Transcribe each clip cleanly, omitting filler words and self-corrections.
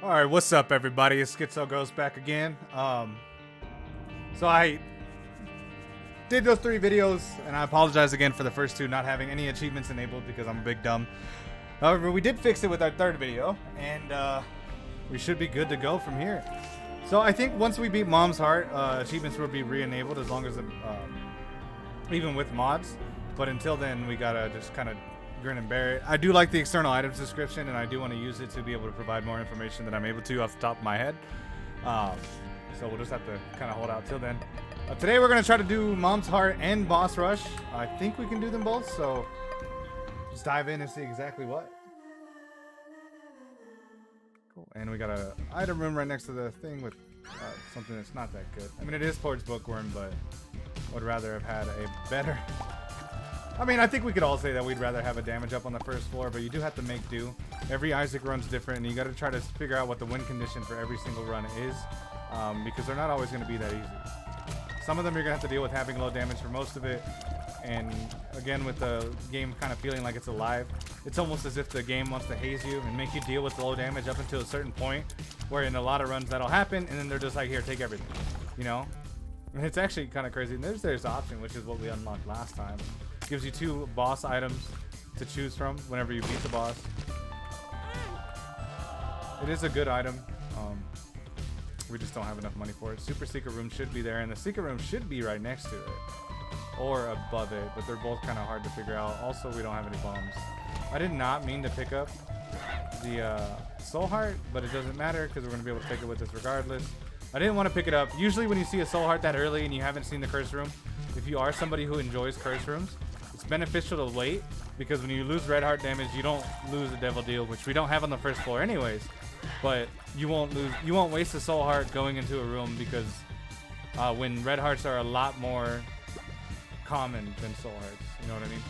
All right, what's up, everybody? It's Schizo Goes back again. So I did those 3 videos, and I apologize again for the first 2 not having any achievements enabled because I'm a big dumb. However, we did fix it with our 3rd video, and we should be good to go from here. So I think once we beat Mom's Heart, achievements will be re-enabled as long as even with mods. But until then, we gotta just kind of grin and bear it. I do like the external items description, and I do want to use it to be able to provide more information than I'm able to off the top of my head. So we'll just have to kind of hold out till then. Today we're going to try to do Mom's Heart and Boss Rush. I think we can do them both, so just dive in and see exactly what. Cool. And we got an item room right next to the thing with something that's not that good. I mean, it is towards Bookworm, but would rather have had a better... I mean, I think we could all say that we'd rather have a damage up on the first floor, but you do have to make do. Every Isaac run's different, and you got to try to figure out what the win condition for every single run is, because they're not always going to be that easy. Some of them you're going to have to deal with having low damage for most of it, and again, with the game kind of feeling like it's alive, it's almost as if the game wants to haze you and make you deal with low damage up until a certain point, where in a lot of runs that'll happen, and then they're just like, here, take everything, you know? And it's actually kind of crazy. And there's the option, which is what we unlocked last time. Gives you 2 boss items to choose from whenever you beat the boss. It is a good item. We just don't have enough money for it. Super secret room should be there, and the secret room should be right next to it or above it, but they're both kind of hard to figure out. Also, we don't have any bombs. I did not mean to pick up the soul heart, but it doesn't matter because we're going to be able to take it with us regardless. I didn't want to pick it up. Usually when you see a soul heart that early and you haven't seen the curse room, if you are somebody who enjoys curse rooms, it's beneficial to wait, because when you lose red heart damage, you don't lose a devil deal, which we don't have on the first floor anyways. But you won't waste a soul heart going into a room, because when red hearts are a lot more common than soul hearts, you know what I mean?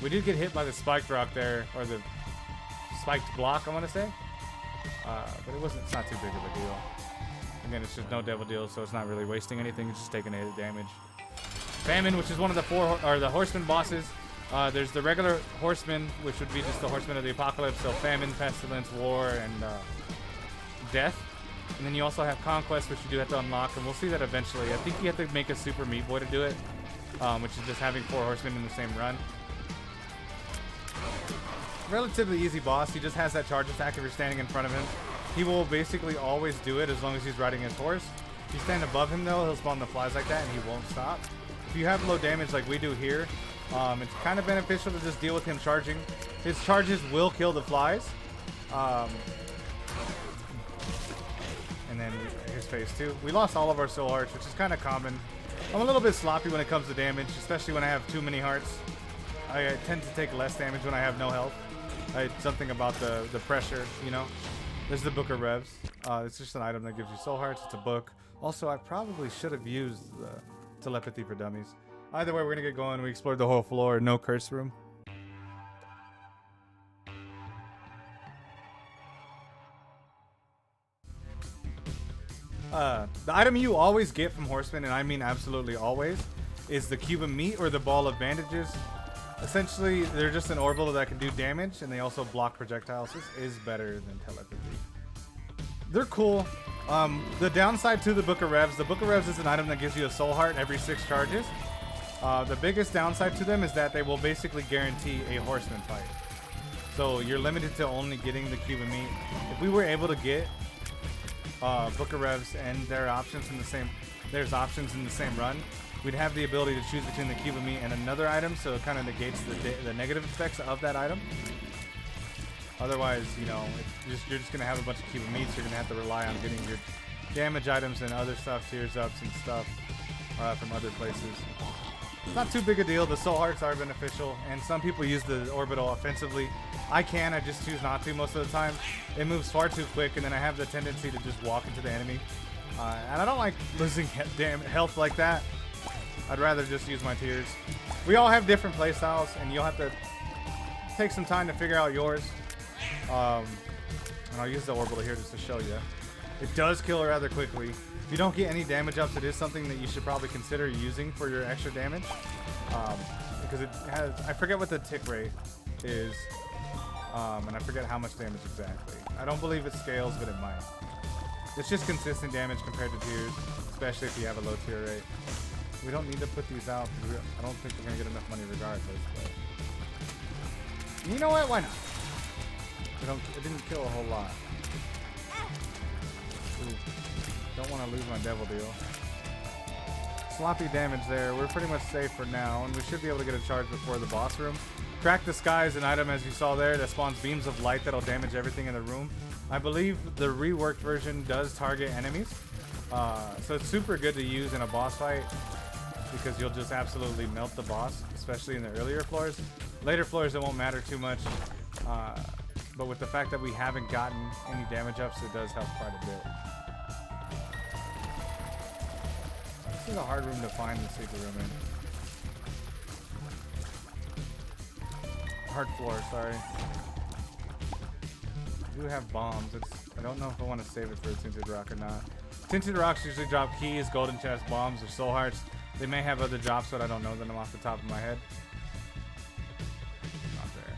We did get hit by the spiked rock there, or the spiked block, I want to say, but it's not too big of a deal. Again, it's just no devil deal, so it's not really wasting anything. It's just taking a damage. Famine, which is one of the the horseman bosses. There's the regular horseman, which would be just the horseman of the apocalypse. So famine, pestilence, war, and death. And then you also have conquest, which you do have to unlock, and we'll see that eventually. I think you have to make a super meat boy to do it, which is just having 4 horsemen in the same run. Relatively easy boss. He just has that charge attack if you're standing in front of him. He will basically always do it as long as he's riding his horse. If you stand above him, though, he'll spawn the flies like that, and he won't stop. If you have low damage like we do here, it's kind of beneficial to just deal with him charging. His charges will kill the flies. And then his phase 2. We lost all of our soul hearts, which is kind of common. I'm a little bit sloppy when it comes to damage, especially when I have too many hearts. I tend to take less damage when I have no health. Something about the pressure, you know. There's the Book of Revs. It's just an item that gives you soul hearts. It's a book. Also, I probably should have used the telepathy for dummies. Either way, we're gonna get going. We explored the whole floor. No curse room. The item you always get from Horseman, and I mean absolutely always, is the cube of meat or the ball of bandages. Essentially, they're just an orbital that can do damage, and they also block projectiles. This is better than telepathy. They're cool. The downside to the Book of Revs is an item that gives you a soul heart every 6 charges. The biggest downside to them is that they will basically guarantee a horseman fight. So you're limited to only getting the cube of meat. If we were able to get Book of Revs and there's options in the same run, we'd have the ability to choose between the cube of meat and another item, so it kind of negates the negative effects of that item. Otherwise, you know, you're just going to have a bunch of cube of meats. You're going to have to rely on getting your damage items and other stuff, tears ups and stuff from other places. It's not too big a deal. The soul hearts are beneficial, and some people use the orbital offensively. I just choose not to most of the time. It moves far too quick, and then I have the tendency to just walk into the enemy. And I don't like losing health like that. I'd rather just use my tears. We all have different playstyles, and you'll have to take some time to figure out yours. And I'll use the orbital here just to show you. It does kill rather quickly. If you don't get any damage ups, it is something that you should probably consider using for your extra damage. Because it has, I forget what the tick rate is. And I forget how much damage exactly. I don't believe it scales, but it might. It's just consistent damage compared to tiers, especially if you have a low tier rate. We don't need to put these out because I don't think we're gonna get enough money regardless. But you know what? Why not? It didn't kill a whole lot. Ooh. Don't want to lose my devil deal. Sloppy damage there. We're pretty much safe for now, and we should be able to get a charge before the boss room. Crack the Sky is an item, as you saw there, that spawns beams of light that'll damage everything in the room. I believe the reworked version does target enemies, so it's super good to use in a boss fight because you'll just absolutely melt the boss, especially in the earlier floors. Later floors, it won't matter too much, but with the fact that we haven't gotten any damage ups, it does help quite a bit. This is a hard room to find the secret room in. Hard floor, sorry. I do have bombs. I don't know if I want to save it for a Tinted Rock or not. Tinted Rocks usually drop keys, golden chest, bombs, or soul hearts. They may have other drops, but I don't know them off the top of my head. Not there.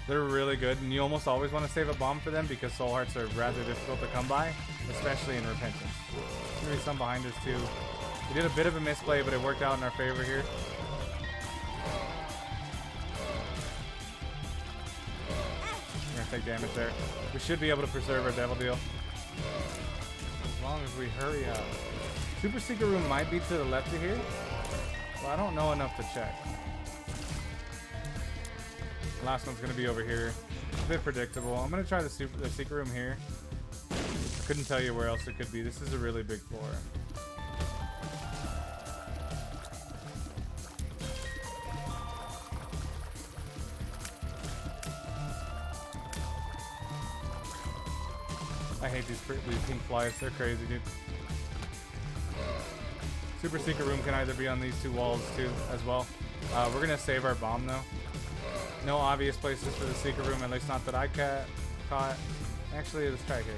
They're really good, and you almost always want to save a bomb for them because soul hearts are rather difficult to come by, especially in Repentance. There's gonna be some behind us too. We did a bit of a misplay, but it worked out in our favor here. We're gonna take damage there. We should be able to preserve our devil deal. As long as we hurry up. Super secret room might be to the left of here. Well, I don't know enough to check. The last one's gonna be over here. A bit predictable. I'm gonna try the secret room here. I couldn't tell you where else it could be. This is a really big floor. I hate these pink flies. They're crazy, dude. Super secret room can either be on these two walls too, as well. We're gonna save our bomb though. No obvious places for the secret room, at least not that I caught. Actually, let's try here.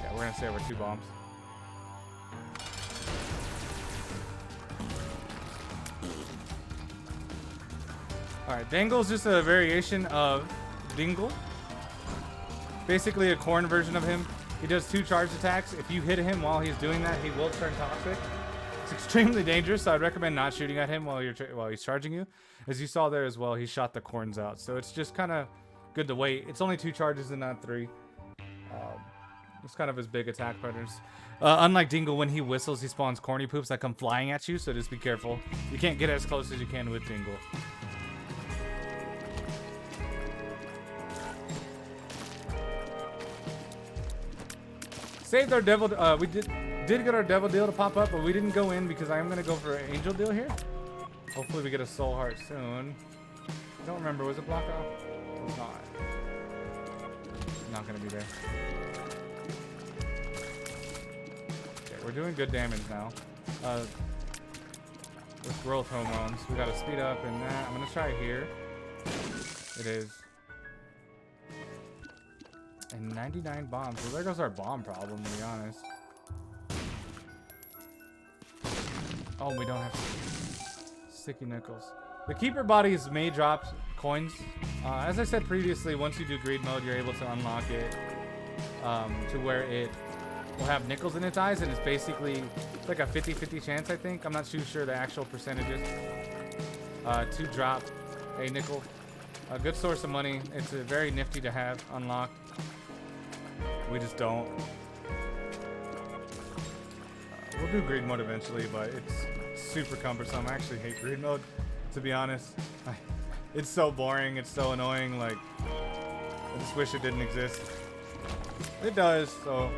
Yeah, we're gonna save our two bombs. All right, Dangle's just a variation of Dingle. Basically a corn version of him. He does 2 charged attacks. If you hit him while he's doing that, he will turn toxic. It's extremely dangerous, so I'd recommend not shooting at him while he's charging you. As you saw there as well, he shot the corns out, so it's just kind of good to wait. It's only 2 charges and not 3. It's kind of his big attack patterns. Unlike Dingle, when he whistles, he spawns corny poops that come flying at you, so just be careful. You can't get as close as you can with Dingle. Saved our devil. We did get our devil deal to pop up, but we didn't go in because I am gonna go for an angel deal here. Hopefully we get a soul heart soon. I don't remember. Was it block off? It was not. Not gonna be there. Okay, we're doing good damage now. With growth hormones, we gotta speed up in that. I'm gonna try here. It is. And 99 bombs. Well, there goes our bomb problem, to be honest. Oh, we don't have sticky nickels. The keeper bodies may drop coins. As I said previously, once you do greed mode, you're able to unlock it to where it will have nickels in its eyes, and it's basically like a 50-50 chance, I think. I'm not too sure the actual percentages to drop a nickel. A good source of money. It's very nifty to have unlocked. We just don't. We'll do greed mode eventually, but it's super cumbersome. I actually hate greed mode, to be honest. It's so boring. It's so annoying. Like, I just wish it didn't exist. It does, so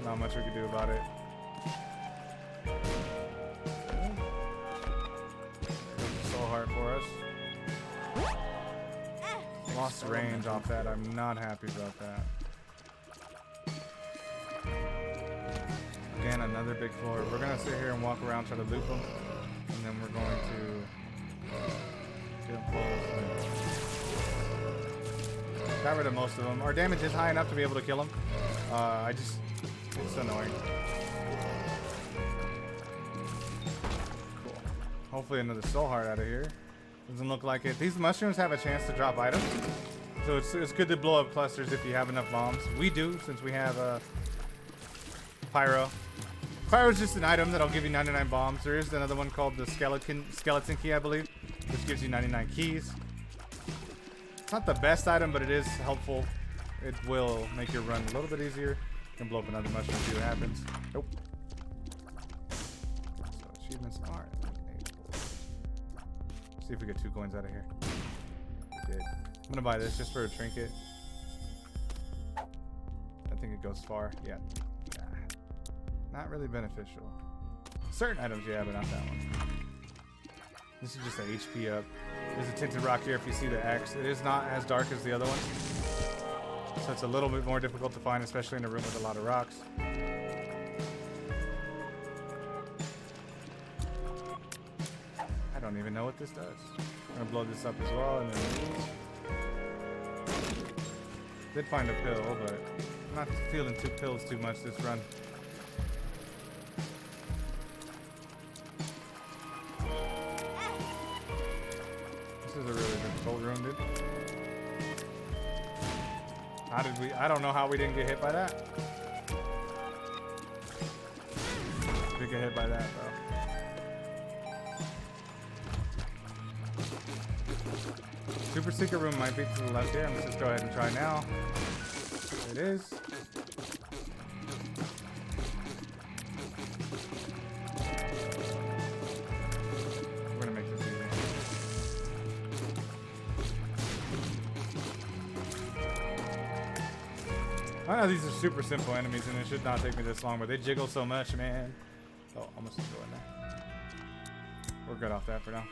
not much we can do about it. So hard for us. Lost range off that. I'm not happy about that. Again, another big floor. We're gonna sit here and walk around, try to loop them, and then we're going to get them close. Got rid of most of them. Our damage is high enough to be able to kill them. It's annoying. Cool. Hopefully another soul heart out of here. Doesn't look like it. These mushrooms have a chance to drop items. So it's good to blow up clusters if you have enough bombs. We do, since we have Pyro. Pyro is just an item that'll give you 99 bombs. There is another one called the skeleton key, I believe, which gives you 99 keys. It's not the best item, but it is helpful. It will make your run a little bit easier. You can blow up another mushroom, see what happens. Nope. So achievements are enabled. See if we get 2 coins out of here. We did. I'm gonna buy this just for a trinket. I think it goes far. Yeah. Not really beneficial. Certain items, yeah, but not that one. This is just a HP up. There's a tinted rock here if you see the X. It is not as dark as the other ones. So it's a little bit more difficult to find, especially in a room with a lot of rocks. I don't even know what this does. I'm gonna blow this up as well, and then did find a pill, but I'm not feeling 2 pills too much this run. This is a really difficult room, dude. How did we? I don't know how we didn't get hit by that. Did get hit by that, though. Super secret room might be to the left here. Let's just go ahead and try now. It is. We're gonna make this easy. I know these are super simple enemies and it should not take me this long, but they jiggle so much, man. Oh, almost go in there. We're good off that for now.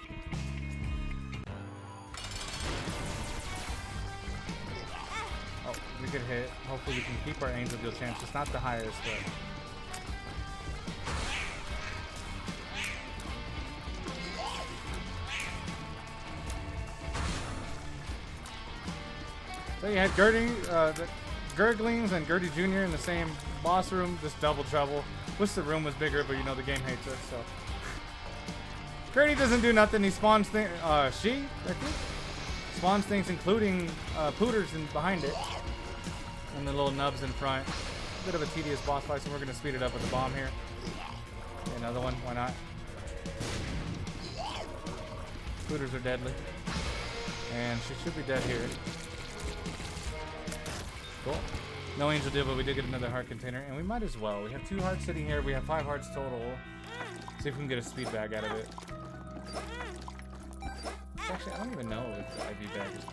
Oh, we get hit. Hopefully we can keep our Angel Deal chance. It's not the highest, but... So you had Gertie, the Gurglings and Gertie Jr. in the same boss room. Just double trouble. Wish the room was bigger, but you know the game hates us, so... Gertie doesn't do nothing. He spawns things... I think? Spawns things including pooters behind it. And the little nubs in front. A bit of a tedious boss fight, so we're going to speed it up with the bomb here. Okay, another one. Why not? Pooters are deadly. And she should be dead here. Cool. No Angel Deal, but we did get another heart container. And we might as well. We have 2 hearts sitting here. We have 5 hearts total. See if we can get a speed bag out of it. Actually, I don't even know if the IV bag is...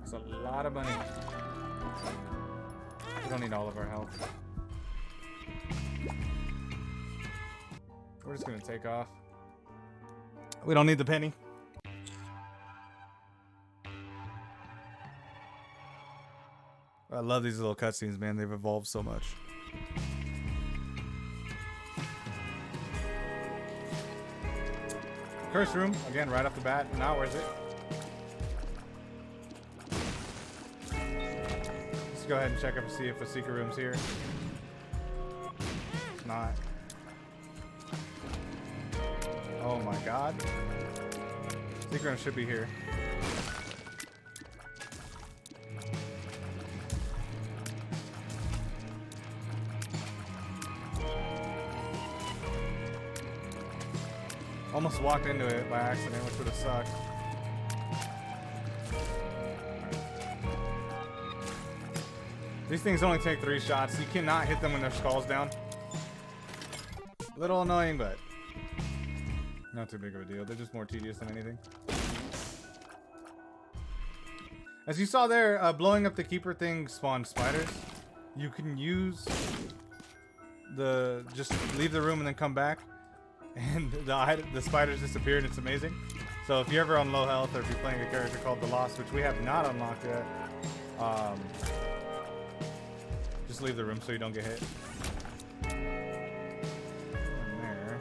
It's a lot of money. We don't need all of our health. We're just gonna take off. We don't need the penny. I love these little cutscenes, man. They've evolved so much. Curse room, again, right off the bat. Not worth it. Let's go ahead and check up and see if a secret room's here. It's not. Oh my god. Secret room should be here. Almost walked into it by accident, which would have sucked. These things only take 3 shots. You cannot hit them when their skull's down. A little annoying, but not too big of a deal. They're just more tedious than anything. As you saw there, blowing up the keeper thing spawned spiders. You can use just leave the room and then come back. And the spiders disappeared. It's amazing. So if you're ever on low health, or if you're playing a character called The Lost, which we have not unlocked yet, just leave the room so you don't get hit. There.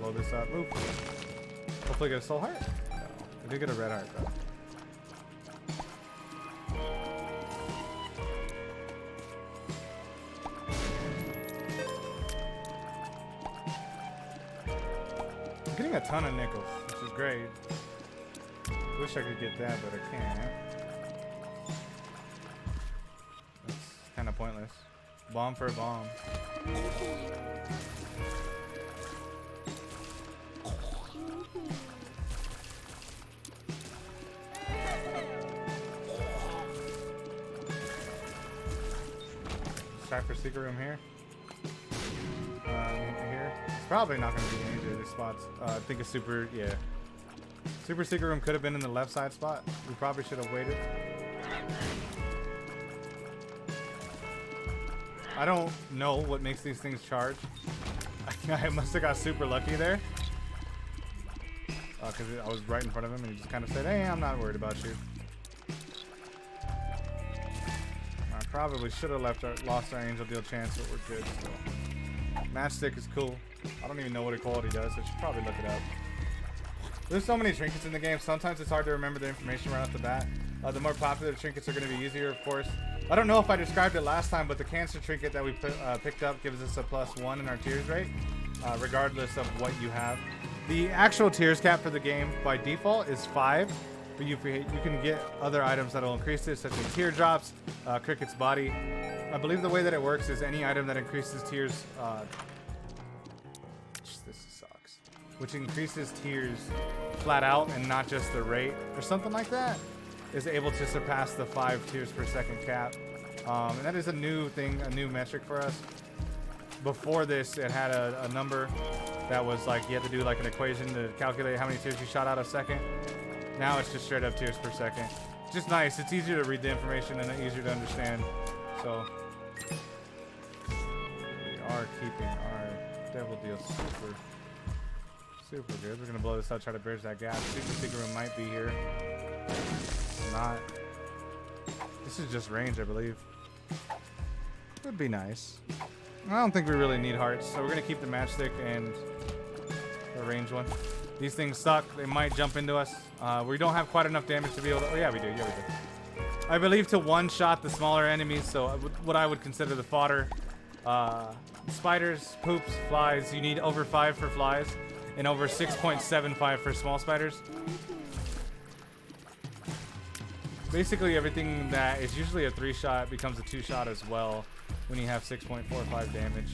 Blow this up. Ooh. Hopefully get a soul heart. No, we did get a red heart though. I'm getting a ton of nickels, which is great. Wish I could get that, but I can't. That's kind of pointless. Bomb for a bomb. Try for secret room here. Here. It's probably not going to be any of these spots. I think a super, yeah. Super secret room could have been in the left side spot. We probably should have waited. I don't know what makes these things charge. I must have got super lucky there. Because I was right in front of him and he just kind of said, hey, I'm not worried about you. I probably should have lost our angel deal chance, but we're good still. Matchstick is cool. I don't even know what equality does. I should probably look it up. There's so many trinkets in the game. Sometimes it's hard to remember the information right off the bat. The more popular trinkets are going to be easier, of course. I don't know if I described it last time, but the cancer trinket that we picked up gives us a +1 in our tears rate, regardless of what you have. The actual tears cap for the game by default is 5, but you can get other items that will increase it, such as teardrops, Cricket's body. I believe the way that it works is any item that increases tears, this sucks, which increases tears flat out and not just the rate or something like that, is able to surpass the 5 tears per second cap. And that is a new thing, a new metric for us. Before this, it had a number that was like, you had to do like an equation to calculate how many tears you shot out a second. Now it's just straight up tears per second. It's just nice. It's easier to read the information and easier to understand. So we are keeping our devil deal super good. We're gonna blow this out, try to bridge that gap. Super secret room might be here. Not. This is just range, I believe. Would be nice. I don't think we really need hearts, so we're gonna keep the matchstick and the range one. These things suck. They might jump into us. We don't have quite enough damage to be able to. Oh yeah, we do. Yeah, we do. I believe to one-shot the smaller enemies. So what I would consider the fodder. Spiders, poops, flies. You need over 5 for flies, and over 6.75 for small spiders. Basically, everything that is usually a 3-shot becomes a 2-shot as well when you have 6.45 damage,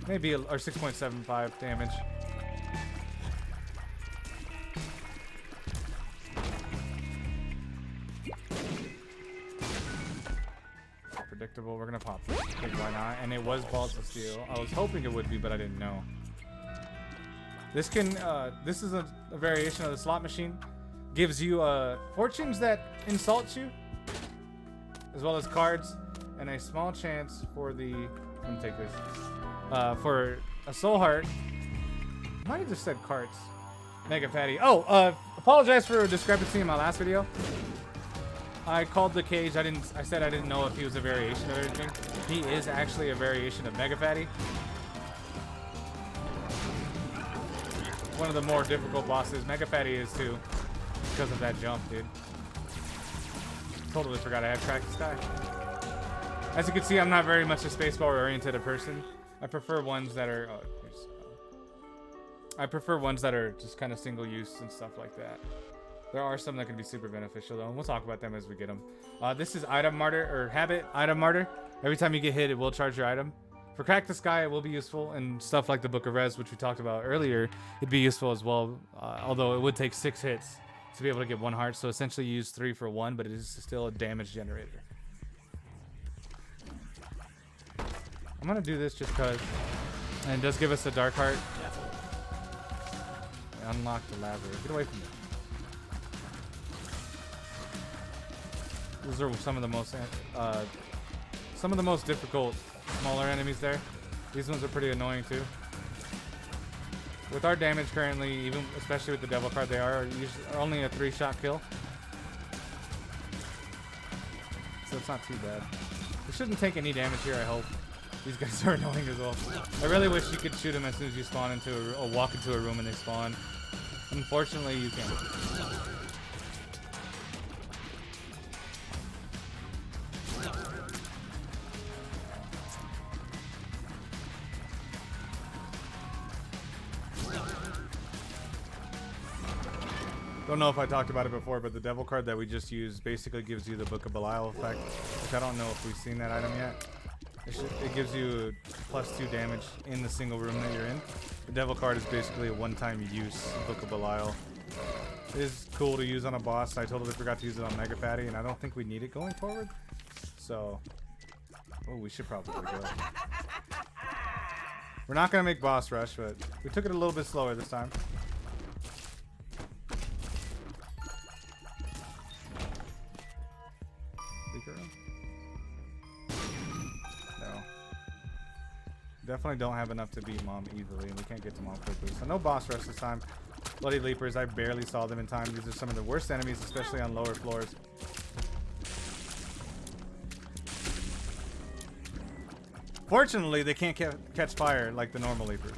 maybe, or 6.75 damage. Predictable. We're gonna pop this. Why not? And it was balls of steel. I was hoping it would be, but I didn't know. This can. This is a variation of the slot machine. Gives you fortunes that insult you, as well as cards, and a small chance for the. I'm gonna take this. For a soul heart. I might have just said cards. Mega fatty. Oh, apologize for a discrepancy in my last video. I called the cage. I said I didn't know if he was a variation of everything. He is actually a variation of Mega Fatty. One of the more difficult bosses. Mega Fatty is too, because of that jump, dude. Totally forgot I had Crack the Sky. As you can see, I'm not very much a spacebar oriented person. I prefer ones that are. I prefer ones that are just kind of single use and stuff like that. There are some that can be super beneficial though, and we'll talk about them as we get them. This is Item Martyr, or Habit Item Martyr. Every time you get hit, it will charge your item. For Crack the Sky, it will be useful, and stuff like the Book of Res, which we talked about earlier, it'd be useful as well, although it would take 6 hits to be able to get 1 heart, so essentially you use 3 for 1, but it is still a damage generator. I'm gonna do this just because, and it does give us a Dark Heart. Unlock the lava. Get away from me. Those are some of the most difficult smaller enemies there. These ones are pretty annoying too. With our damage currently, even especially with the devil card, they are usually only a 3-shot kill. So it's not too bad. We shouldn't take any damage here, I hope. These guys are annoying as well. I really wish you could shoot them as soon as you spawn into or walk into a room and they spawn. Unfortunately, you can't. Don't know if I talked about it before, but the devil card that we just used basically gives you the Book of Belial effect, which I don't know if we've seen that item yet. It gives you +2 damage in the single room that you're in. The devil card is basically a one-time use Book of Belial. It is cool to use on a boss. I totally forgot to use it on Mega Fatty, and I don't think we need it going forward. So, oh, we should probably go. We're not gonna make boss rush, but we took it a little bit slower this time. No. Definitely don't have enough to beat Mom easily, and we can't get to Mom quickly. So no boss rush this time. Bloody Leapers, I barely saw them in time. These are some of the worst enemies, especially on lower floors. Fortunately, they can't catch fire like the normal Leapers.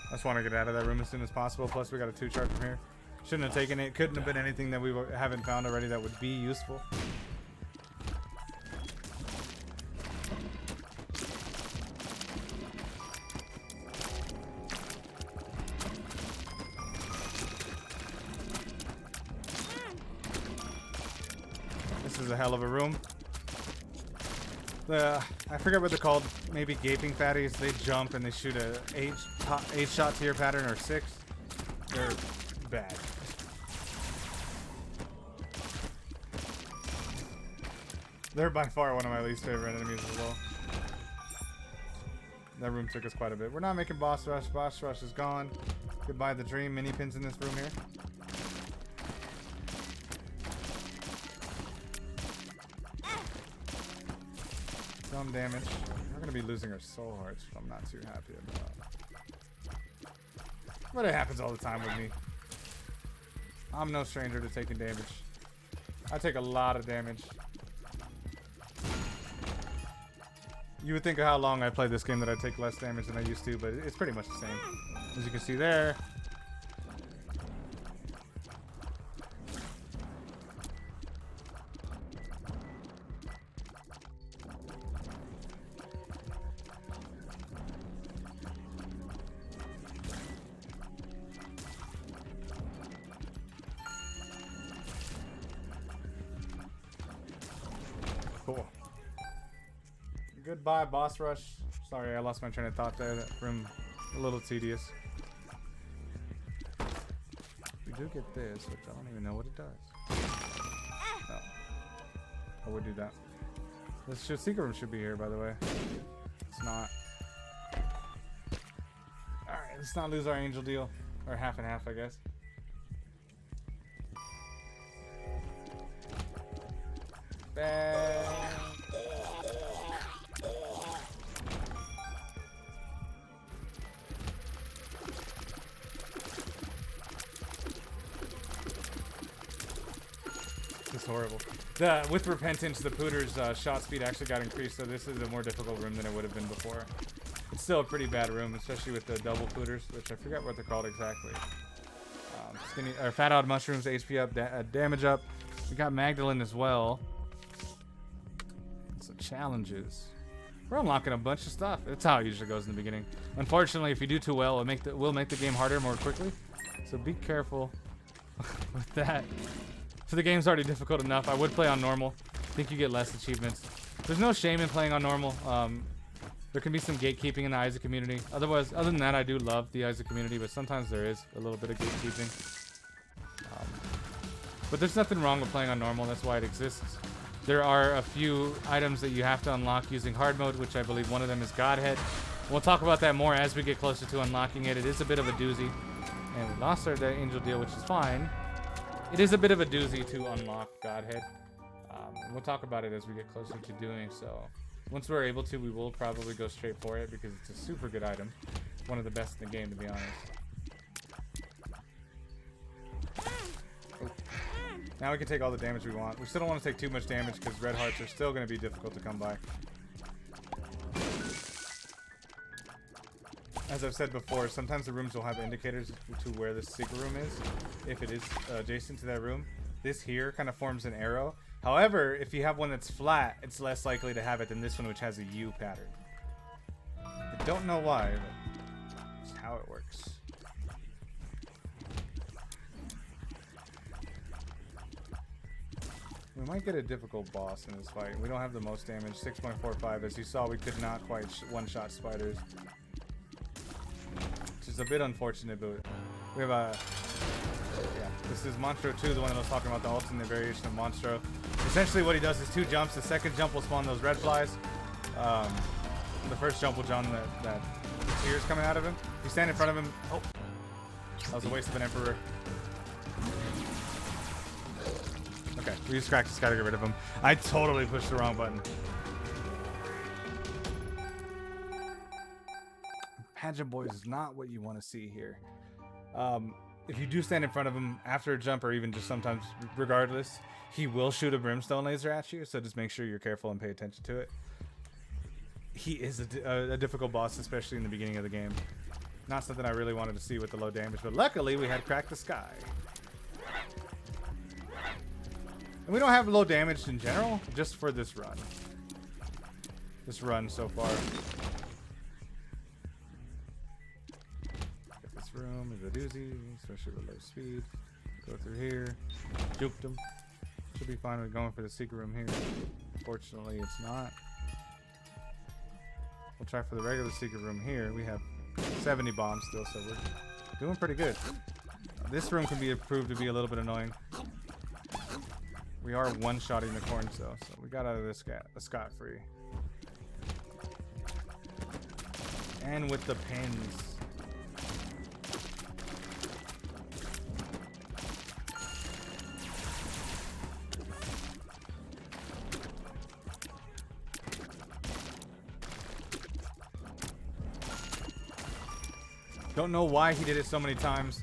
I just want to get out of that room as soon as possible. Plus, we got a 2-charge from here. Shouldn't have taken it. Couldn't have been anything that we haven't found already that would be useful. This is a hell of a room. I forget what they're called. Maybe gaping fatties. They jump and they shoot a 8-shot tier pattern or 6. They're bad. They're by far one of my least favorite enemies as well. That room took us quite a bit. We're not making boss rush. Boss rush is gone. Goodbye the dream. Mini pins in this room here. Some damage. We're gonna be losing our soul hearts, which I'm not too happy about. But it happens all the time with me. I'm no stranger to taking damage. I take a lot of damage. You would think of how long I played this game that I'd take less damage than I used to, but it's pretty much the same. As you can see there. Cool. Goodbye, boss rush. Sorry, I lost my train of thought there. That room a little tedious. We do get this, which I don't even know what it does. Oh. I would do that. This secret room should be here, by the way. It's not. Alright, let's not lose our angel deal. Or half and half, I guess. Bad. This is horrible. With Repentance, the Pooter's shot speed actually got increased, so this is a more difficult room than it would have been before. It's still a pretty bad room, especially with the double Pooters, which I forget what they're called exactly. Fat Odd Mushrooms, HP up, damage up. We got Magdalene as well. Some challenges. We're unlocking a bunch of stuff. That's how it usually goes in the beginning. Unfortunately, if you do too well, we'll make the game harder more quickly. So be careful with that. So the game's already difficult enough. I would play on normal. I think you get less achievements. There's no shame in playing on normal. There can be some gatekeeping in the Isaac community. Other than that, I do love the Isaac community, but sometimes there is a little bit of gatekeeping. But there's nothing wrong with playing on normal. That's why it exists. There are a few items that you have to unlock using hard mode, which I believe one of them is Godhead. We'll talk about that more as we get closer to unlocking it. It is a bit of a doozy. And we lost our angel deal, which is fine. It is a bit of a doozy to unlock Godhead. We'll talk about it as we get closer to doing so. Once we're able to, we will probably go straight for it because it's a super good item. One of the best in the game, to be honest. Oh. Now we can take all the damage we want. We still don't want to take too much damage because red hearts are still going to be difficult to come by. as I've said before, sometimes the rooms will have indicators to where the secret room is, if it is adjacent to that room. This here kind of forms an arrow. However, if you have one that's flat, it's less likely to have it than this one, which has a U pattern. I don't know why, but it's how it works. We might get a difficult boss in this fight. We don't have the most damage, 6.45. As you saw, we could not quite one-shot spiders. Which is a bit unfortunate, but we have a... Yeah, this is Monstro 2, the one that I was talking about, the alternate variation of Monstro. Essentially what he does is 2 jumps. The second jump will spawn those red flies. The first jump will spawn that tears coming out of him. If you stand in front of him... Oh! That was a waste of an Emperor. Okay, we just cracked, just gotta get rid of him. I totally pushed the wrong button. Pageant Boys is not what you want to see here. If you do stand in front of him after a jump, or even just sometimes regardless, he will shoot a brimstone laser at you, so just make sure you're careful and pay attention to it. He is a difficult boss, especially in the beginning of the game. Not something I really wanted to see with the low damage, but luckily we had Crack the Sky. And we don't have low damage in general, just for this run. This run so far. Get this room is a doozy, especially with low speed. Go through here. Juked him. Should be fine with going for the secret room here. Fortunately, it's not. We'll try for the regular secret room here. We have 70 bombs still, so we're doing pretty good. This room can be proved to be a little bit annoying. We are one-shotting the corns though, so we got out of this scot-free. And with the pins. Don't know why he did it so many times.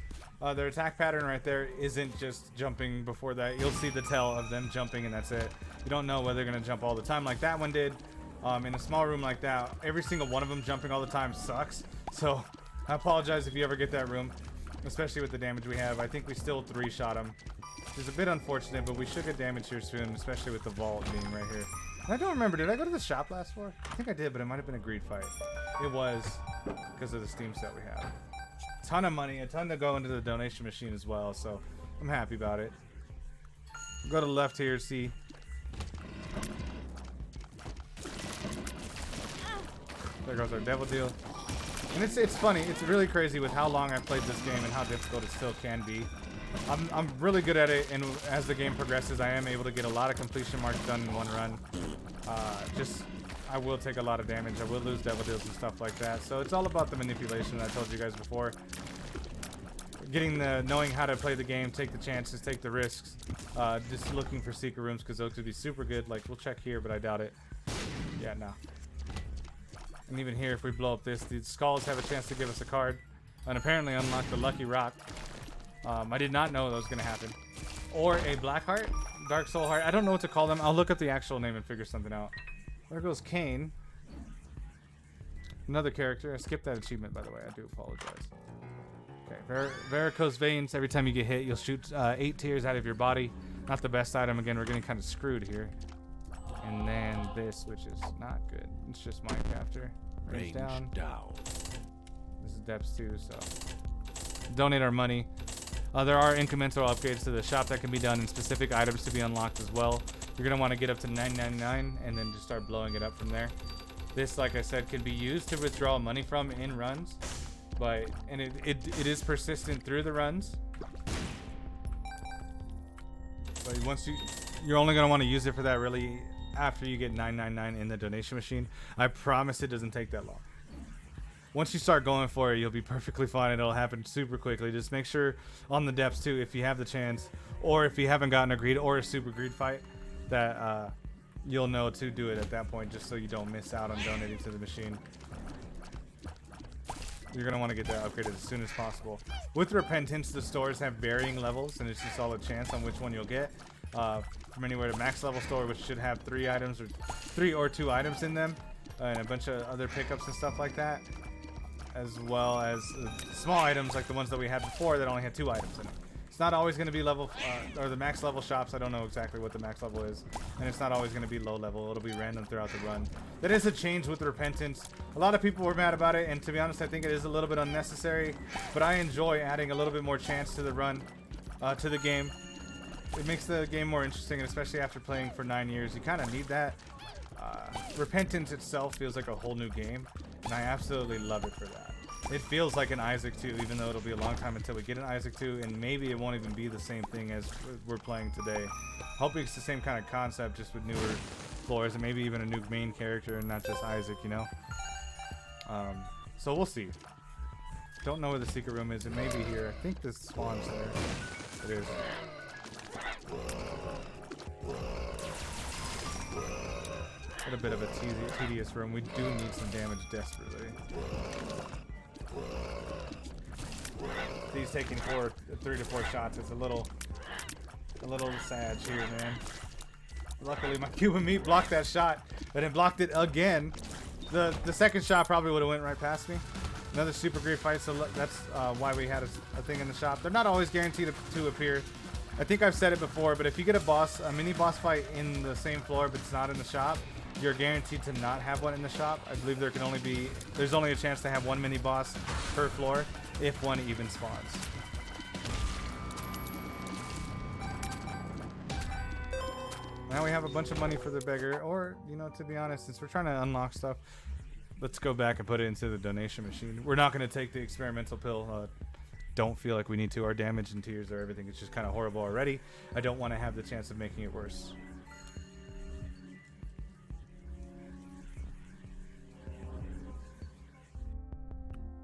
Their attack pattern right there isn't just jumping before that. You'll see the tail of them jumping and that's it. You don't know whether they're going to jump all the time like that one did. In a small room like that, every single one of them jumping all the time sucks. So I apologize if you ever get that room, especially with the damage we have. I think we still 3-shot him. It's a bit unfortunate, but we should get damage here soon, especially with the vault being right here. And I don't remember, did I go to the shop last floor? I think I did, but it might have been a greed fight. It was, because of the Steam set we have. Ton of money, a ton to go into the donation machine as well, so I'm happy about it. Go to the left here, see. There goes our devil deal. And it's funny, it's really crazy with how long I've played this game and how difficult it still can be. I'm really good at it, and as the game progresses, I am able to get a lot of completion marks done in one run. I will take a lot of damage. I will lose devil deals and stuff like that. So it's all about the manipulation that I told you guys before. Knowing how to play the game, take the chances, take the risks. Just looking for secret rooms because those could be super good. Like, we'll check here, but I doubt it. Yeah, no. And even here, if we blow up this, the skulls have a chance to give us a card. And apparently unlock the lucky rock. I did not know that was going to happen. Or a black heart, dark soul heart. I don't know what to call them. I'll look up the actual name and figure something out. There goes Kane. Another character. I skipped that achievement, by the way. I do apologize. Okay, varicose veins. Every time you get hit, you'll shoot 8 tears out of your body. Not the best item. Again, we're getting kind of screwed here. And then this, which is not good. It's just Minecrafter. Range down. This is depths too, so donate our money. There are incremental upgrades to the shop that can be done and specific items to be unlocked as well. You're going to want to get up to $9.99 and then just start blowing it up from there. This, like I said, can be used to withdraw money from in runs, and it is persistent through the runs. But you're only going to want to use it for that really after you get $9.99 in the donation machine. I promise it doesn't take that long. Once you start going for it, you'll be perfectly fine. It'll happen super quickly. Just make sure on the depths too, if you have the chance, or if you haven't gotten a greed or a super greed fight, that you'll know to do it at that point, just so you don't miss out on donating to the machine. You're going to want to get that upgraded as soon as possible. With Repentance, the stores have varying levels, and it's just all a chance on which one you'll get. From anywhere to max level store, which should have 3 items or 3 or 2 items in them, and a bunch of other pickups and stuff like that. as well as small items like the ones that we had before that only had 2 items in it. It's not always going to be level, or the max level shops. I don't know exactly what the max level is, and it's not always going to be low level. It'll be random throughout the run. That is a change with Repentance. A lot of people were mad about it, and to be honest, I think it is a little bit unnecessary, but I enjoy adding a little bit more chance to the run, to the game. It makes the game more interesting, and especially after playing for 9 years, you kind of need that. Repentance itself feels like a whole new game, and I absolutely love it for that. It feels like an Isaac 2, even though it'll be a long time until we get an Isaac 2, and maybe it won't even be the same thing as we're playing today. Hoping it's the same kind of concept, just with newer floors, and maybe even a new main character, and not just Isaac, you know? So we'll see. Don't know where the secret room is. It may be here. I think this spawns there. It is. Got a bit of a tedious room. We do need some damage desperately. He's taking 3 to 4 shots. It's a little sad here, man. Luckily, my Cuban meat blocked that shot, but it blocked it again. The second shot probably would have went right past me. Another super great fight, so that's why we had a thing in the shop. They're not always guaranteed to appear. I think I've said it before, but if you get a mini boss fight in the same floor, but it's not in the shop, you're guaranteed to not have one in the shop. I believe there's only a chance to have 1 mini boss per floor if one even spawns. Now we have a bunch of money for the beggar, or, you know, to be honest, since we're trying to unlock stuff, let's go back and put it into the donation machine. We're not going to take the experimental pill. Don't feel like we need to. Our damage and tears or everything is just kind of horrible already. I don't want to have the chance of making it worse.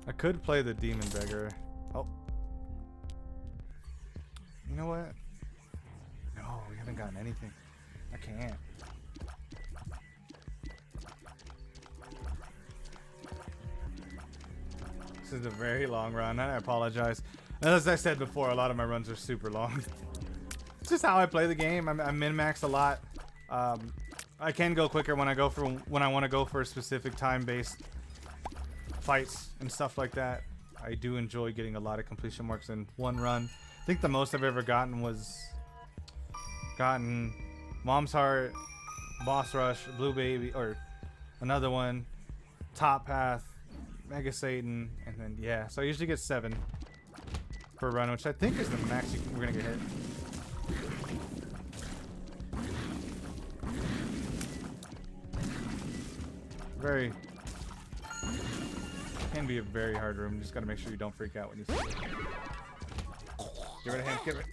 I could play the demon beggar. Oh. You know what? No, we haven't gotten anything. I can't. This is a very long run, and I apologize. As I said before, a lot of my runs are super long. It's just how I play the game. I min-max a lot. I can go quicker when I want to go for a specific time-based fights and stuff like that. I do enjoy getting a lot of completion marks in one run. I think the most I've ever gotten was Mom's Heart, Boss Rush, Blue Baby, or another one, Top Path, Mega Satan, and then yeah. So I usually get 7 per run, which I think is the max we're gonna get hit. Can be a very hard room. You just gotta make sure you don't freak out when you see it. Get rid of him. Get rid.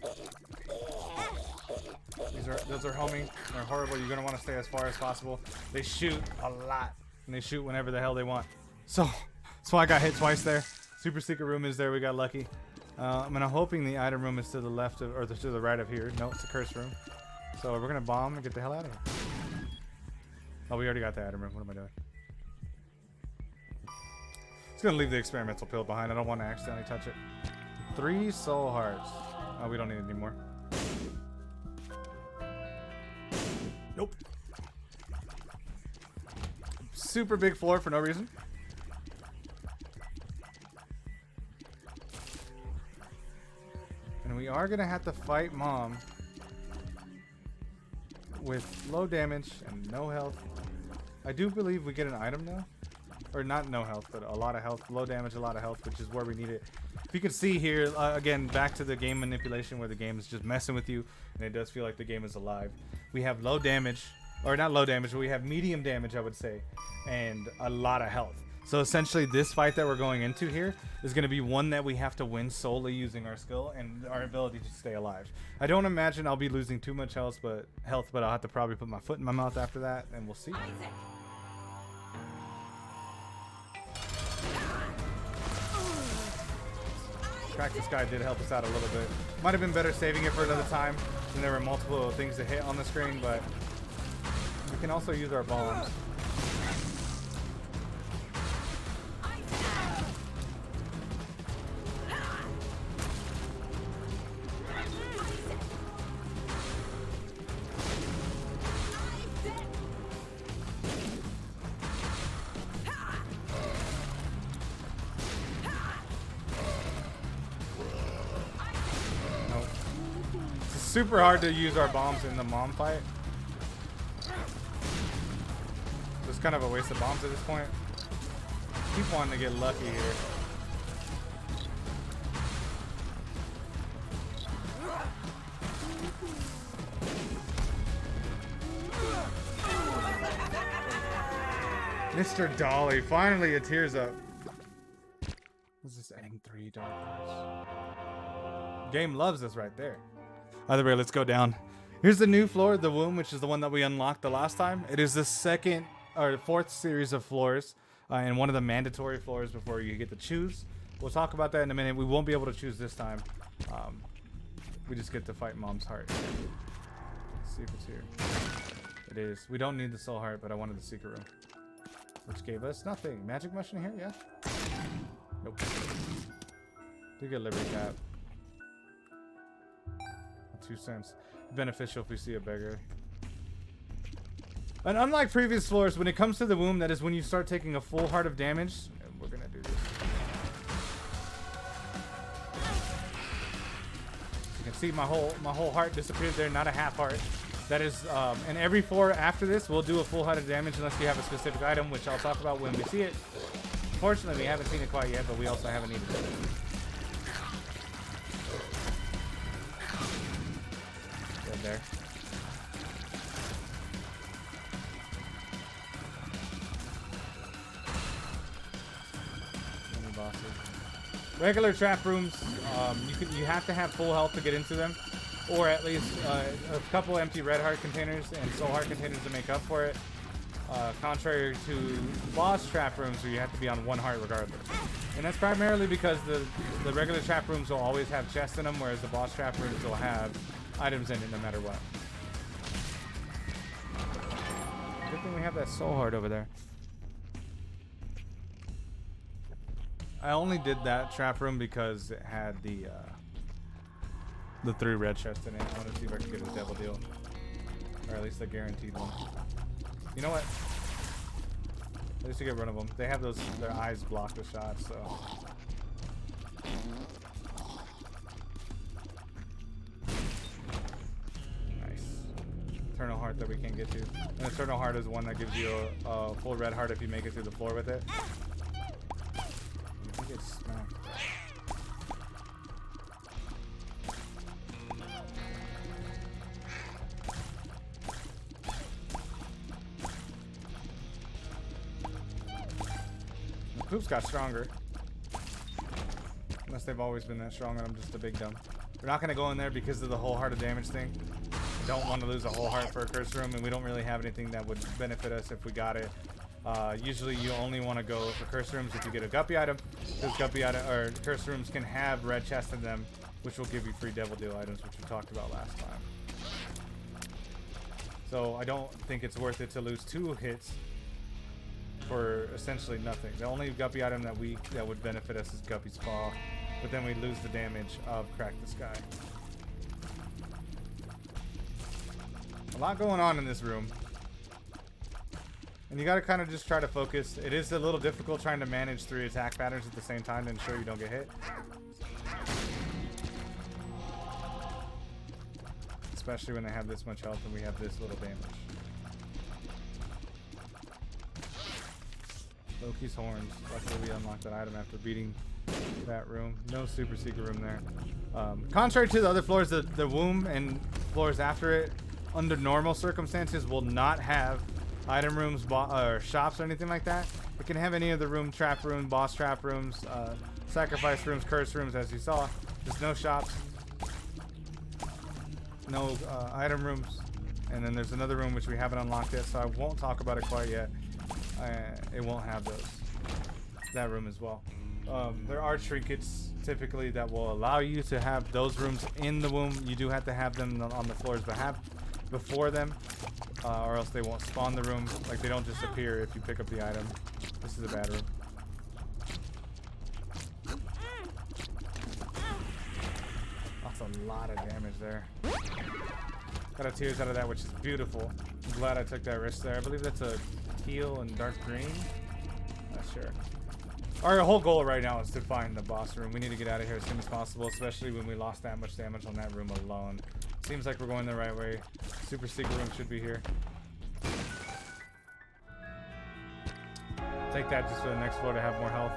Those are homing. They're horrible. You're gonna want to stay as far as possible. They shoot a lot, and they shoot whenever the hell they want. So that's why I got hit twice there. Super secret room is there. We got lucky. I'm hoping the item room is to the left of, or to the right of here. No, it's a curse room. So we're gonna bomb and get the hell out of here. Oh, we already got the item room. What am I doing? Gonna leave the experimental pill behind. I don't want to accidentally touch it. 3 soul hearts. Oh, we don't need it anymore. Nope. Super big floor for no reason. And we are gonna have to fight Mom with low damage and no health. I do believe we get an item now. Or not no health, but a lot of health. Low damage, a lot of health, which is where we need it. If you can see here, again, back to the game manipulation where the game is just messing with you, and it does feel like the game is alive. We have low damage, or not low damage, but we have medium damage, I would say, and a lot of health. So essentially, this fight that we're going into here is going to be one that we have to win solely using our skill and our ability to stay alive. I don't imagine I'll be losing too much health, but I'll have to probably put my foot in my mouth after that, and we'll see. Cactus guy did help us out a little bit. Might have been better saving it for another time, and there were multiple things to hit on the screen, but we can also use our bombs. super hard to use our bombs in the mom fight. It's kind of a waste of bombs at this point. Keep wanting to get lucky here. Mr. Dolly, finally it tears up. What's this? Adding 3 dark cards. Game loves us right there. Either way, let's go down. Here's the new floor, the womb, which is the one that we unlocked the last time. It is the second or fourth series of floors, and one of the mandatory floors before you get to choose. We'll talk about that in a minute. We won't be able to choose this time. We just get to fight Mom's heart. Let's see if it's here. It is. We don't need the soul heart, but I wanted the secret room, which gave us nothing. Magic mushroom here, yeah. Nope. Do get Liberty Cap. 2 cents. Beneficial if we see a beggar. And unlike previous floors, when it comes to the womb, that is when you start taking a full heart of damage. And we're gonna do this. You can see my whole heart disappeared there, not a half heart. That is, and every floor after this, we'll do a full heart of damage unless you have a specific item, which I'll talk about when we see it. Fortunately, we haven't seen it quite yet, but we also haven't needed it. Good there. Many bosses. Regular trap rooms, you have to have full health to get into them, or at least a couple empty red heart containers and soul heart containers to make up for it. Contrary to boss trap rooms where you have to be on 1 heart regardless. And that's primarily because the regular trap rooms will always have chests in them, whereas the boss trap rooms will have items in it no matter what. Good thing we have that soul heart over there. I only did that trap room because it had the 3 red chests in it. I want to see if I can get a devil deal. Or at least a guaranteed one. You know what? At least to get rid of them. They have their eyes block the shots, so. Nice. Eternal heart that we can't get to. And Eternal heart is one that gives you a full red heart if you make it through the floor with it. You get smacked. Hoops got stronger. Unless they've always been that strong and I'm just a big dumb. We're not going to go in there because of the whole heart of damage thing. I don't want to lose a whole heart for a curse room, and we don't really have anything that would benefit us if we got it. Usually you only want to go for curse rooms if you get a guppy item. Because guppy item or curse rooms can have red chests in them, which will give you free devil deal items, which we talked about last time. So I don't think it's worth it to lose 2 hits for essentially nothing. The only guppy item that would benefit us is Guppy's Paw, but then we lose the damage of Crack the Sky. A lot going on in this room, and you got to kind of just try to focus. It is a little difficult trying to manage 3 attack patterns at the same time to ensure you don't get hit, especially when they have this much health and we have this little damage. Loki's horns. Luckily we unlocked that item after beating that room. No super secret room there. Contrary to the other floors, the womb and floors after it, under normal circumstances, will not have item rooms or shops or anything like that. It can have any of the room, trap room, boss trap rooms, sacrifice rooms, curse rooms, as you saw. There's no shops, no item rooms, and then there's another room which we haven't unlocked yet, so I won't talk about it quite yet. It won't have those. That room as well. There are trinkets typically that will allow you to have those rooms in the womb. You do have to have them on the floors before them, or else they won't spawn the room. Like, they don't just appear if you pick up the item. This is a bad room. That's a lot of damage there. Got a tears out of that, which is beautiful. I'm glad I took that risk there. I believe that's a teal and dark green. Not sure. Our whole goal right now is to find the boss room. We need to get out of here as soon as possible, especially when we lost that much damage on that room alone. Seems like we're going the right way. Super secret room should be here. Take that just for the next floor to have more health.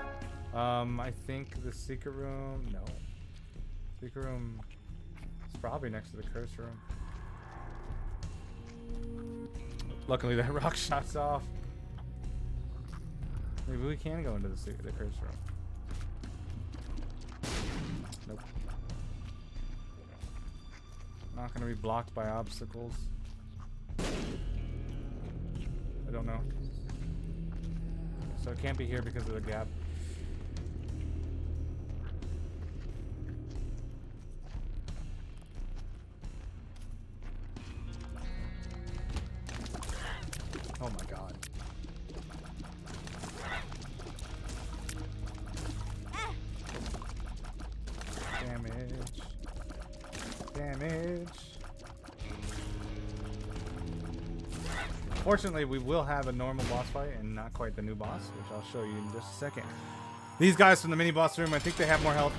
I think the secret room, no. Secret room is probably next to the curse room. Luckily that rock shot's off. Maybe we can go into the curse room. Nope. Not gonna be blocked by obstacles. I don't know. So it can't be here because of the gap. Oh my god. Damage. Damage. Fortunately, we will have a normal boss fight and not quite the new boss, which I'll show you in just a second. These guys from the mini boss room, I think they have more health.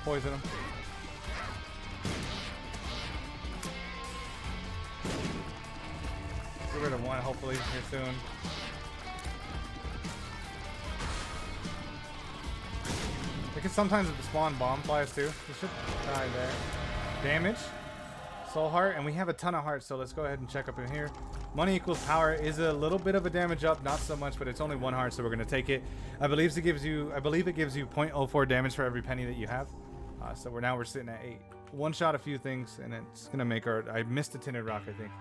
Poison them. Get rid of one, hopefully, here soon. They can sometimes spawn bomb flies too. We should die there. Damage. Soul heart, and we have a ton of hearts, so let's go ahead and check up in here. Money equals power is a little bit of a damage up, not so much, but it's only one heart, so we're gonna take it. I believe it gives you 0.04 damage for every penny that you have. So we're sitting at 8. One shot a few things, and it's gonna make our. I missed a tinted rock, I think.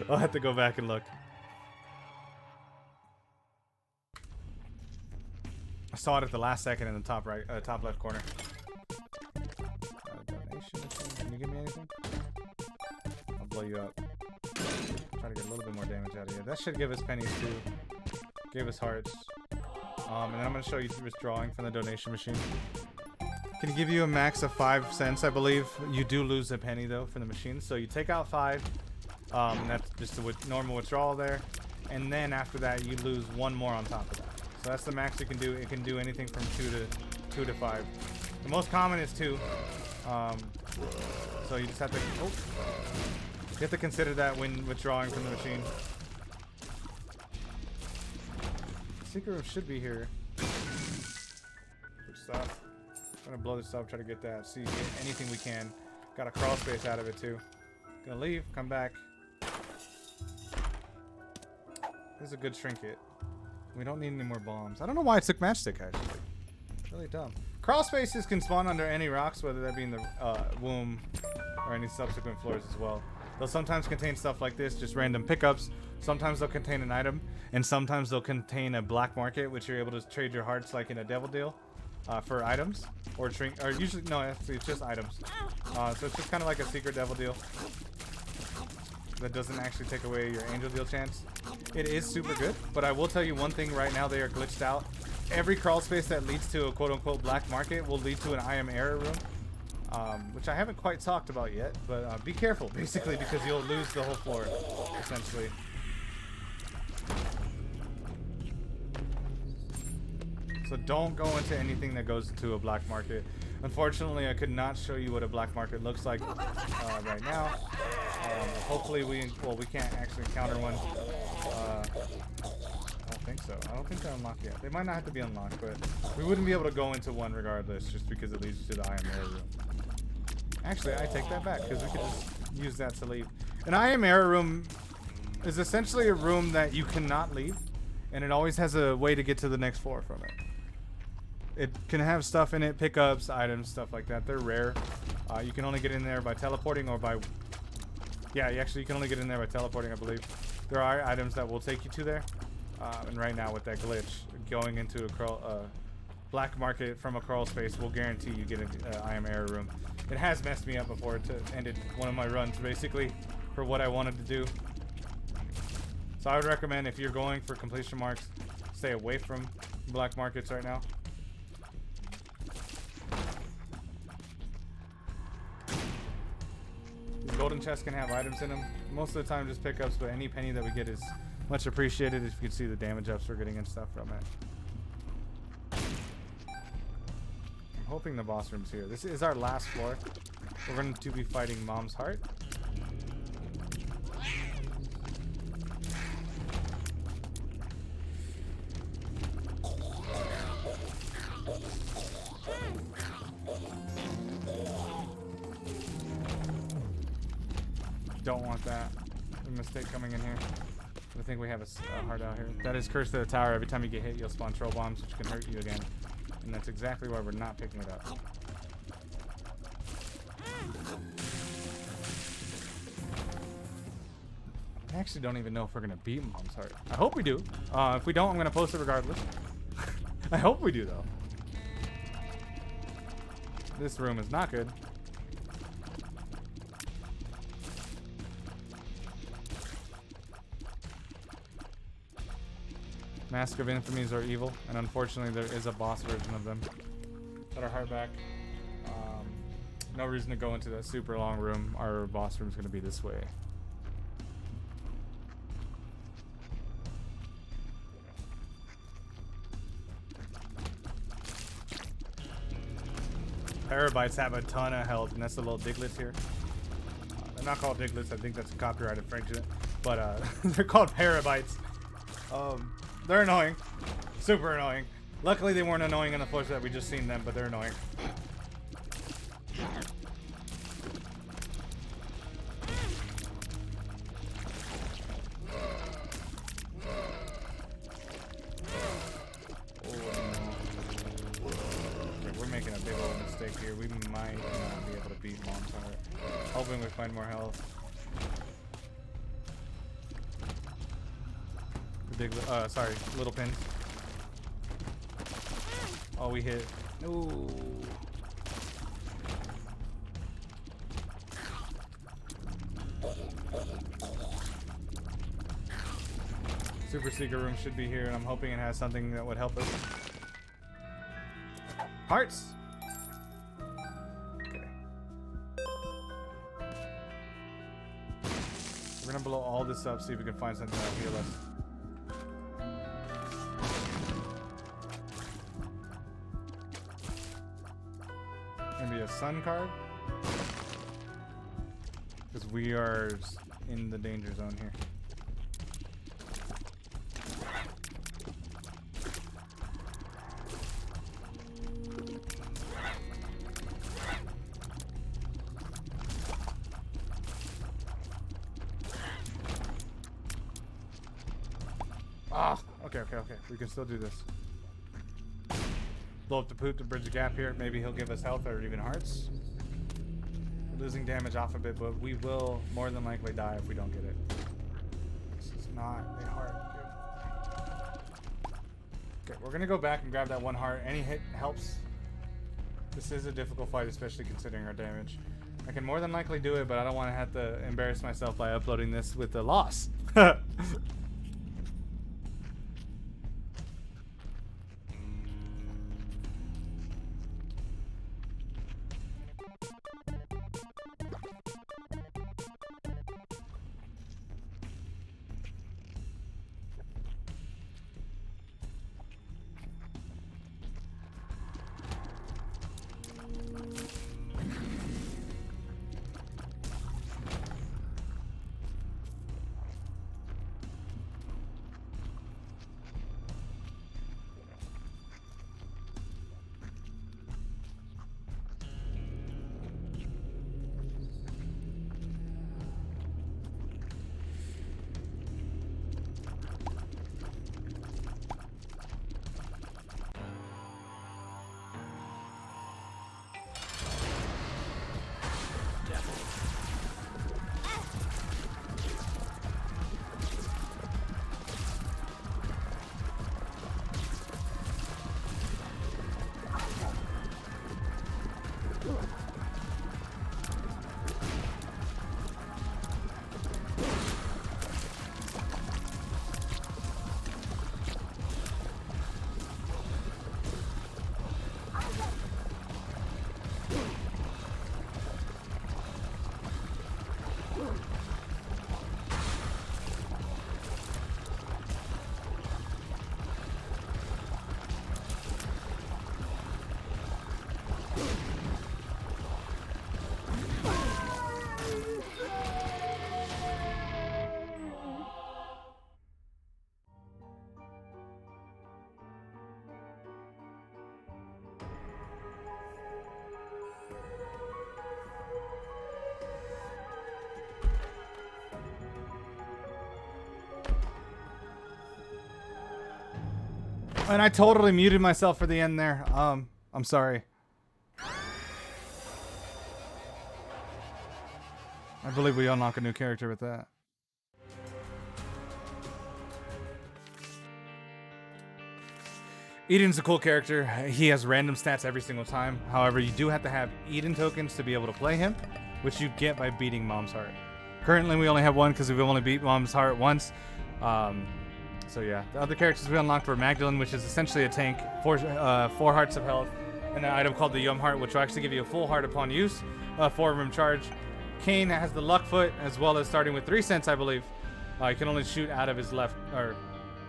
I'll have to go back and look. I saw it at the last second in the top right, top left corner. Donation machine. Can you give me anything? I'll blow you up. Try to get a little bit more damage out of you. That should give us pennies too. Gave us hearts. And then I'm gonna show you withdrawing from the donation machine. Can give you a max of 5 cents, I believe. You do lose a penny though from the machine. So you take out 5. And that's just a normal withdrawal there. And then after that, you lose 1 more on top of that. So that's the max you can do. It can do anything from 2 to 5. The most common is 2. So you just have to. Oh, you have to consider that when withdrawing from the machine. Secret room should be here. Good stuff. I'm gonna blow this up, try to get that. See, get anything we can. Got a crawl space out of it too. Gonna leave, come back. This is a good trinket. We don't need any more bombs. I don't know why it took matchstick actually. Really dumb. Crawl spaces can spawn under any rocks, whether that be in the womb or any subsequent floors as well. They'll sometimes contain stuff like this, just random pickups. Sometimes they'll contain an item, and sometimes they'll contain a black market, which you're able to trade your hearts like in a devil deal for items or usually no, actually it's just items. So it's just kind of like a secret devil deal that doesn't actually take away your angel deal chance. It is super good, but I will tell you one thing right now: they are glitched out. Every crawl space that leads to a quote-unquote black market will lead to an I am error room, which I haven't quite talked about yet. But be careful, basically, because you'll lose the whole floor, essentially. So don't go into anything that goes into a black market. Unfortunately, I could not show you what a black market looks like right now. Hopefully we can't actually encounter one. I don't think so. I don't think they're unlocked yet. They might not have to be unlocked, but we wouldn't be able to go into one regardless, just because it leads you to the I am error room. Actually, I take that back, because we could just use that to leave. An I am error room is essentially a room that you cannot leave, and it always has a way to get to the next floor from it. It can have stuff in it, pickups, items, stuff like that. They're rare. You can only get in there by teleporting or by... Yeah, you can only get in there by teleporting, I believe. There are items that will take you to there. And right now with that glitch, going into a black market from a crawl space will guarantee you get an I am error room. It has messed me up before. It ended one of my runs, basically, for what I wanted to do. So I would recommend, if you're going for completion marks, stay away from black markets right now. Golden chests can have items in them. Most of the time just pickups, but any penny that we get is much appreciated. If you can see the damage ups we're getting and stuff from it. hoping the boss room's here. This is our last floor. We're going to be fighting Mom's Heart. Don't want that. A mistake coming in here. I think we have a heart out here. That is Curse to the Tower. Every time you get hit, you'll spawn troll bombs, which can hurt you again. And that's exactly why we're not picking it up. I actually don't even know if we're going to beat Mom's Heart. I hope we do. If we don't, I'm going to post it regardless. I hope we do, though. This room is not good. Mask of Infamies are evil, and unfortunately there is a boss version of them. Got our heart back. No reason to go into that super long room. Our boss room is going to be this way. Parabites have a ton of health, and that's the little Diglets here. They're not called Diglets. I think that's a copyright infringement, but they're called Parabites. They're annoying. Super annoying. Luckily, they weren't annoying in the flesh that we just seen them, but they're annoying. Okay, we're making a big old mistake here. We might not be able to beat Mom's Heart. Hoping we find more health. Sorry, little pins. Oh, we hit. Ooh. Super Secret Room should be here, and I'm hoping it has something that would help us. Hearts! Okay. We're gonna blow all this up, see if we can find something that'll heal us. Maybe a sun card? Because we are in the danger zone here. Ah, okay. We can still do this. Blow up the poop to bridge the gap here. Maybe he'll give us health or even hearts. We're losing damage off a bit, but we will more than likely die if we don't get it. This is not a heart, dude. Okay, we're gonna go back and grab that one heart. Any hit helps. This is a difficult fight, especially considering our damage. I can more than likely do it, but I don't want to have to embarrass myself by uploading this with a loss. And I totally muted myself for the end there. I'm sorry. I believe we unlock a new character with that. Eden's a cool character. He has random stats every single time. However, you do have to have Eden tokens to be able to play him, which you get by beating Mom's Heart. Currently, we only have one because we've only beat Mom's Heart once. So yeah, the other characters we unlocked were Magdalene, which is essentially a tank, 4 hearts of health, and an item called the Yum Heart, which will actually give you a full heart upon use, 4-room charge. Kane has the Luck Foot, as well as starting with 3 cents, I believe. He can only shoot out of his left or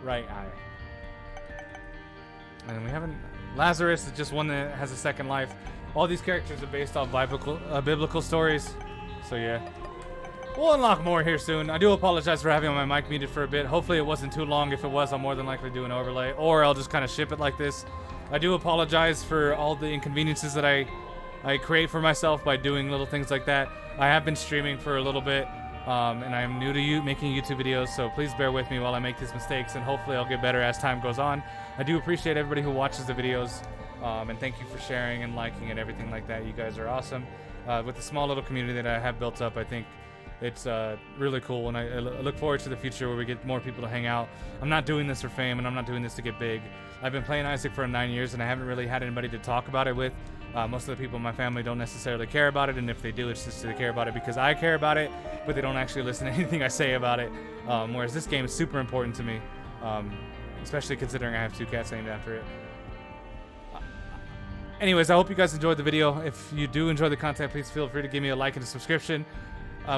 right eye. And we haven't. Lazarus is just one that has a second life. All these characters are based off biblical stories. So yeah, we'll unlock more here soon. I do apologize for having my mic muted for a bit. Hopefully it wasn't too long. If it was, I'll more than likely do an overlay, or I'll just kind of ship it like this. I do apologize for all the inconveniences that I create for myself by doing little things like that. I have been streaming for a little bit, and I am new to making YouTube videos, so please bear with me while I make these mistakes, and hopefully I'll get better as time goes on. I do appreciate everybody who watches the videos, and thank you for sharing and liking and everything like that. You guys are awesome. With the small little community that I have built up, I think it's really cool, and I look forward to the future where we get more people to hang out. I'm not doing this for fame, and I'm not doing this to get big. I've been playing Isaac for 9 years, and I haven't really had anybody to talk about it with. Most of the people in my family don't necessarily care about it, and if they do, it's just they care about it because I care about it, but they don't actually listen to anything I say about it. Whereas this game is super important to me, especially considering I have 2 cats named after it. Anyways, I hope you guys enjoyed the video. If you do enjoy the content, please feel free to give me a like and a subscription.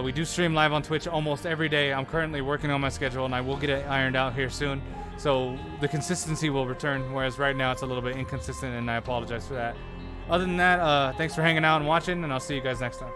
We do stream live on Twitch almost every day. I'm currently working on my schedule, and I will get it ironed out here soon. So the consistency will return, whereas right now it's a little bit inconsistent, and I apologize for that. Other than that, thanks for hanging out and watching, and I'll see you guys next time.